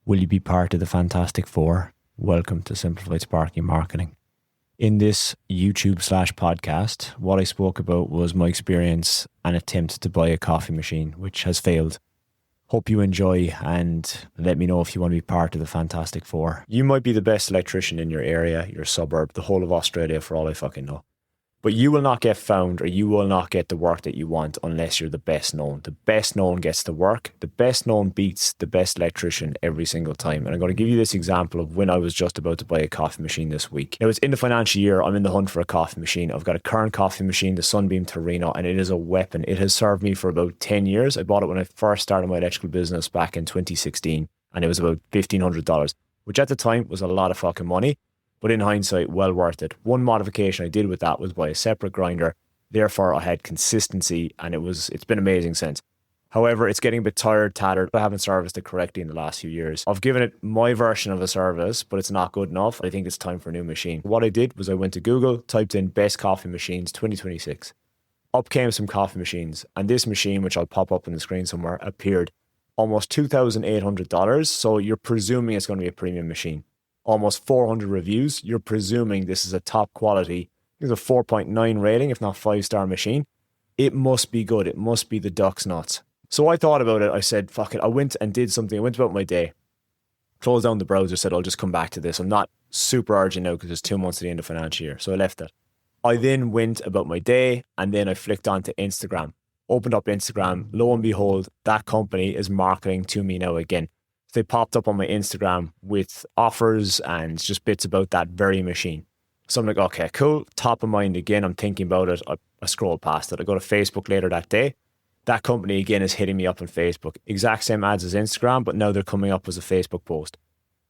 Will you be part of the Fantastic Four? Welcome to Simplified Sparky Marketing. In this YouTube/podcast, what I spoke about was my experience and attempt to buy a coffee machine, which has failed. Hope you enjoy and let me know if you want to be part of the Fantastic Four. You might be the best electrician in your area, your suburb, the whole of Australia for all I fucking know. But you will not get found or you will not get the work that you want unless you're the best known. The best known gets the work. The best known beats the best electrician every single time. And I'm going to give you this example of when I was just about to buy a coffee machine this week. Now, it's in the financial year. I'm in the hunt for a coffee machine. I've got a current coffee machine, the Sunbeam Torino, and it is a weapon. It has served me for about 10 years. I bought it when I first started my electrical business back in 2016, and it was about $1,500, which at the time was a lot of fucking money. But in hindsight, well worth it. One modification I did with that was buy a separate grinder. Therefore, I had consistency and it's been amazing since. However, it's getting a bit tired, tattered. I haven't serviced it correctly in the last few years. I've given it my version of a service, but it's not good enough. I think it's time for a new machine. What I did was I went to Google, typed in best coffee machines 2026. Up came some coffee machines. And this machine, which I'll pop up on the screen somewhere, appeared almost $2,800. So you're presuming it's going to be a premium machine. Almost 400 reviews. You're presuming this is a top quality. It's a 4.9 rating, if not 5-star machine. It must be good. It must be the duck's nuts. So I thought about it. I said, fuck it. I went and did something. I went about my day. Closed down the browser, said, I'll just come back to this. I'm not super urgent now because it's 2 months to the end of financial year. So I left it. I then went about my day and then I flicked onto Instagram. Opened up Instagram. Lo and behold, that company is marketing to me now again. They popped up on my Instagram with offers and just bits about that very machine. So I'm like, okay, cool. Top of mind again. I'm thinking about it. I scroll past it. I go to Facebook later that day. That company again is hitting me up on Facebook. Exact same ads as Instagram, but now they're coming up as a Facebook post.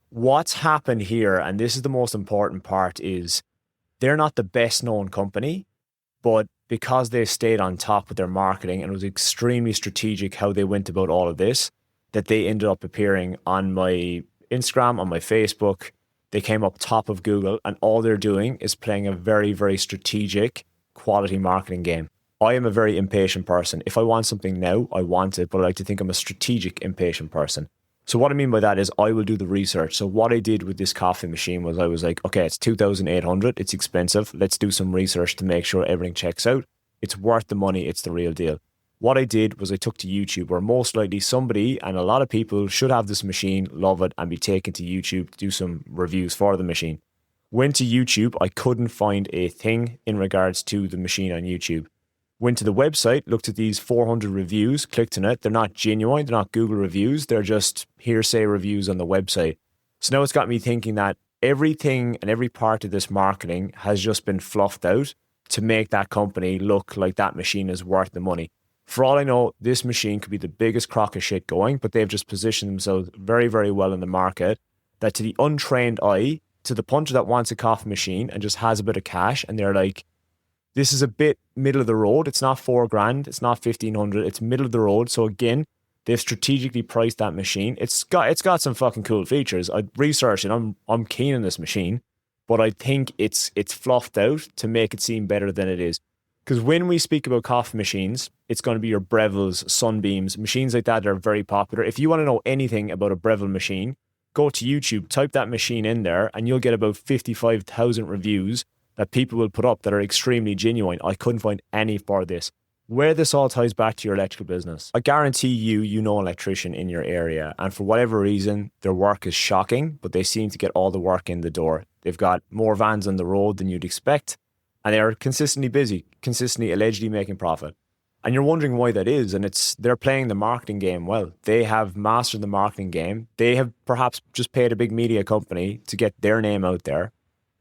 What's happened here, and this is the most important part, is they're not the best known company, but because they stayed on top with their marketing and it was extremely strategic how they went about all of this, that they ended up appearing on my Instagram, on my Facebook. They came up top of Google and all they're doing is playing a very, very strategic quality marketing game. I am a very impatient person. If I want something now, I want it, but I like to think I'm a strategic, impatient person. So what I mean by that is I will do the research. So what I did with this coffee machine was I was like, okay, it's $2,800. It's expensive. Let's do some research to make sure everything checks out. It's worth the money. It's the real deal. What I did was I took to YouTube, where most likely somebody, and a lot of people should have this machine, love it, and be taken to YouTube to do some reviews for the machine. Went to YouTube, I couldn't find a thing in regards to the machine on YouTube. Went to the website, looked at these 400 reviews, clicked on it. They're not genuine, they're not Google reviews, they're just hearsay reviews on the website. So now it's got me thinking that everything and every part of this marketing has just been fluffed out to make that company look like that machine is worth the money. For all I know, this machine could be the biggest crock of shit going, but they've just positioned themselves very, very well in the market that to the untrained eye, to the puncher that wants a coffee machine and just has a bit of cash, and they're like, this is a bit middle of the road. It's not $4,000. It's not 1,500. It's middle of the road. So again, they've strategically priced that machine. It's got some fucking cool features. I researched it. I'm keen on this machine, but I think it's fluffed out to make it seem better than it is. Because when we speak about coffee machines, it's going to be your Breville's, Sunbeams, machines like that are very popular. If you want to know anything about a Breville machine, go to YouTube, type that machine in there, and you'll get about 55,000 reviews that people will put up that are extremely genuine. I couldn't find any for this. Where this all ties back to your electrical business, I guarantee you know an electrician in your area, and for whatever reason, their work is shocking, but they seem to get all the work in the door. They've got more vans on the road than you'd expect, and they are consistently busy, consistently allegedly making profit. And you're wondering why that is, and they're playing the marketing game well. They have mastered the marketing game. They have perhaps just paid a big media company to get their name out there.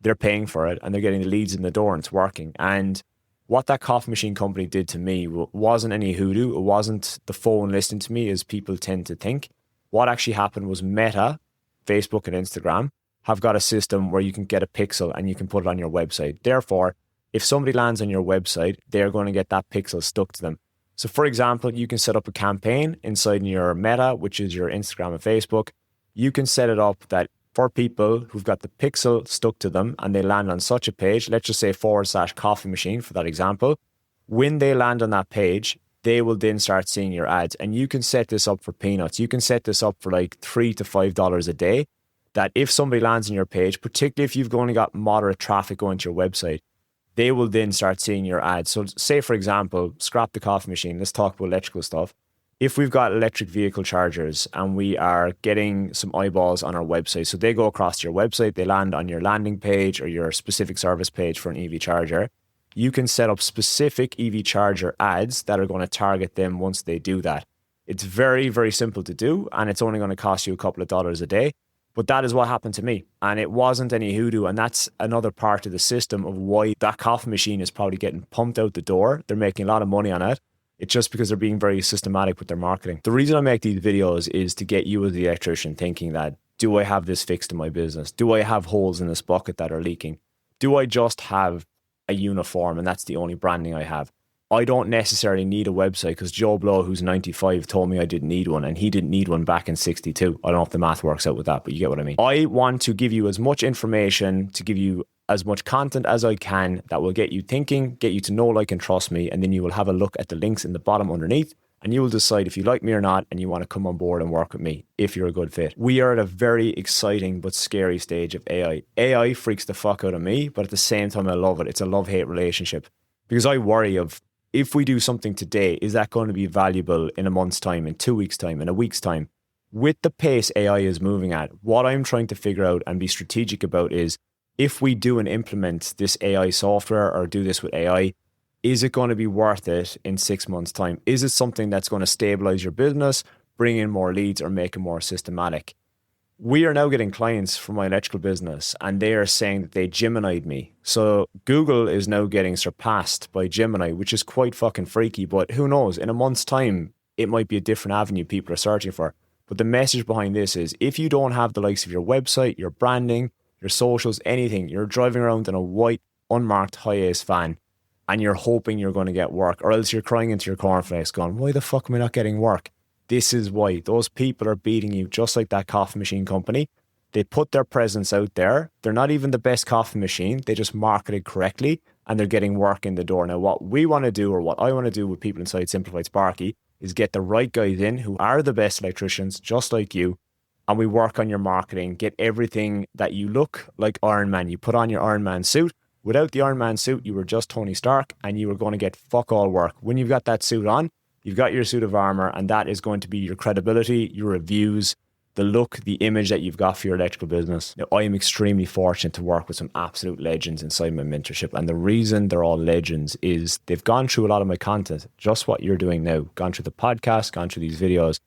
They're paying for it, and they're getting the leads in the door, and it's working. And what that coffee machine company did to me wasn't any hoodoo. It wasn't the phone listening to me, as people tend to think. What actually happened was Meta, Facebook and Instagram, have got a system where you can get a pixel and you can put it on your website. Therefore, if somebody lands on your website, they're going to get that pixel stuck to them. So for example, you can set up a campaign inside your Meta, which is your Instagram and Facebook. You can set it up that for people who've got the pixel stuck to them and they land on such a page, let's just say /coffee machine for that example. When they land on that page, they will then start seeing your ads. And you can set this up for peanuts. You can set this up for like $3 to $5 a day, that if somebody lands on your page, particularly if you've only got moderate traffic going to your website, they will then start seeing your ads. So say, for example, scrap the coffee machine. Let's talk about electrical stuff. If we've got electric vehicle chargers and we are getting some eyeballs on our website, so they go across to your website, they land on your landing page or your specific service page for an EV charger, you can set up specific EV charger ads that are going to target them once they do that. It's very, very simple to do, and it's only going to cost you a couple of dollars a day. But that is what happened to me, and it wasn't any hoodoo, and that's another part of the system of why that coffee machine is probably getting pumped out the door. They're making a lot of money on it. It's just because they're being very systematic with their marketing. The reason I make these videos is to get you as the electrician thinking that, do I have this fixed in my business? Do I have holes in this bucket that are leaking? Do I just have a uniform and that's the only branding I have? I don't necessarily need a website, because Joe Blow, who's 95, told me I didn't need one, and he didn't need one back in 62. I don't know if the math works out with that, but you get what I mean. I want to give you as much information, to give you as much content as I can that will get you thinking, get you to know, like, and trust me, and then you will have a look at the links in the bottom underneath, and you will decide if you like me or not, and you want to come on board and work with me if you're a good fit. We are at a very exciting but scary stage of AI. AI freaks the fuck out of me, but at the same time, I love it. It's a love-hate relationship, because I worry of, if we do something today, is that going to be valuable in a month's time, in 2 weeks' time, in a week's time? With the pace AI is moving at, what I'm trying to figure out and be strategic about is, if we do and implement this AI software or do this with AI, is it going to be worth it in 6 months' time? Is it something that's going to stabilize your business, bring in more leads, or make it more systematic? We are now getting clients from my electrical business, and they are saying that they Gemini'd me. So Google is now getting surpassed by Gemini, which is quite fucking freaky, but who knows? In a month's time, it might be a different avenue people are searching for. But the message behind this is, if you don't have the likes of your website, your branding, your socials, anything, you're driving around in a white, unmarked Hi-Ace van, and you're hoping you're going to get work, or else you're crying into your cornflakes going, why the fuck am I not getting work? This is why. Those people are beating you, just like that coffee machine company. They put their presence out there. They're not even the best coffee machine. They just market it correctly, and they're getting work in the door. Now, what we want to do, or what I want to do with people inside Simplified Sparky, is get the right guys in who are the best electricians, just like you, and we work on your marketing, get everything that you look like Iron Man. You put on your Iron Man suit. Without the Iron Man suit, you were just Tony Stark, and you were going to get fuck all work. When you've got that suit on, you've got your suit of armor, and that is going to be your credibility, your reviews, the look, the image that you've got for your electrical business. Now, I am extremely fortunate to work with some absolute legends inside my mentorship. And the reason they're all legends is they've gone through a lot of my content, just what you're doing now, gone through the podcast, gone through these videos.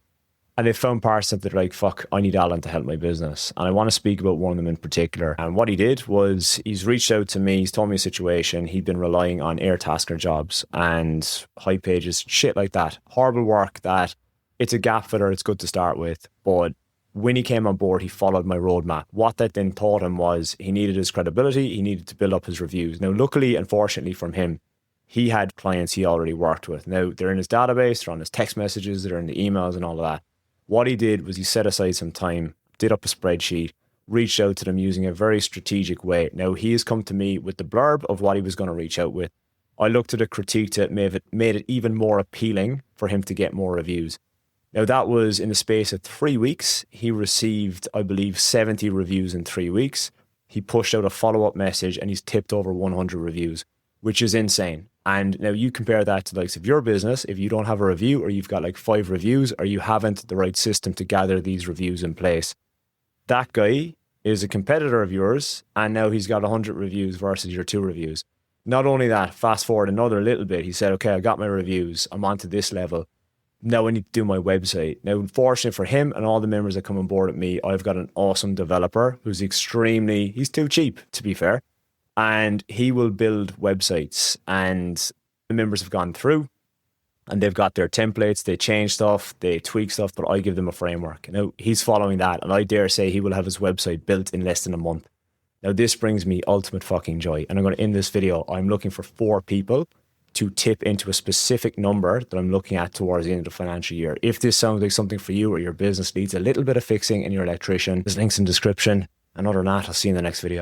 And they found parts that they're like, fuck, I need Alan to help my business. And I want to speak about one of them in particular. And what he did was, he's reached out to me, he's told me a situation. He'd been relying on Airtasker jobs and high pages, shit like that. Horrible work that it's a gap filler, it's good to start with. But when he came on board, he followed my roadmap. What that then taught him was he needed his credibility, he needed to build up his reviews. Now, luckily, unfortunately from him, he had clients he already worked with. Now, they're in his database, they're on his text messages, they're in the emails and all of that. What he did was he set aside some time, did up a spreadsheet, reached out to them using a very strategic way. Now, he has come to me with the blurb of what he was going to reach out with. I looked at it, critiqued it, made it even more appealing for him to get more reviews. Now, that was in the space of 3 weeks. He received, I believe, 70 reviews in 3 weeks. He pushed out a follow-up message and he's tipped over 100 reviews, which is insane. And now you compare that to the likes of your business. If you don't have a review, or you've got like 5 reviews, or you haven't the right system to gather these reviews in place, that guy is a competitor of yours, and now he's got 100 reviews versus your 2 reviews. Not only that, fast forward another little bit, he said, okay, I got my reviews, I'm on to this level. Now I need to do my website. Now, unfortunately for him and all the members that come on board with me, I've got an awesome developer who's he's too cheap, to be fair. And he will build websites, and the members have gone through and they've got their templates, they change stuff, they tweak stuff, but I give them a framework. Now, he's following that, and I dare say he will have his website built in less than a month. Now, this brings me ultimate fucking joy. And I'm going to end this video. I'm looking for 4 people to tip into a specific number that I'm looking at towards the end of the financial year. If this sounds like something for you, or your business needs a little bit of fixing and you're an electrician, there's links in the description. And other than that, I'll see you in the next video.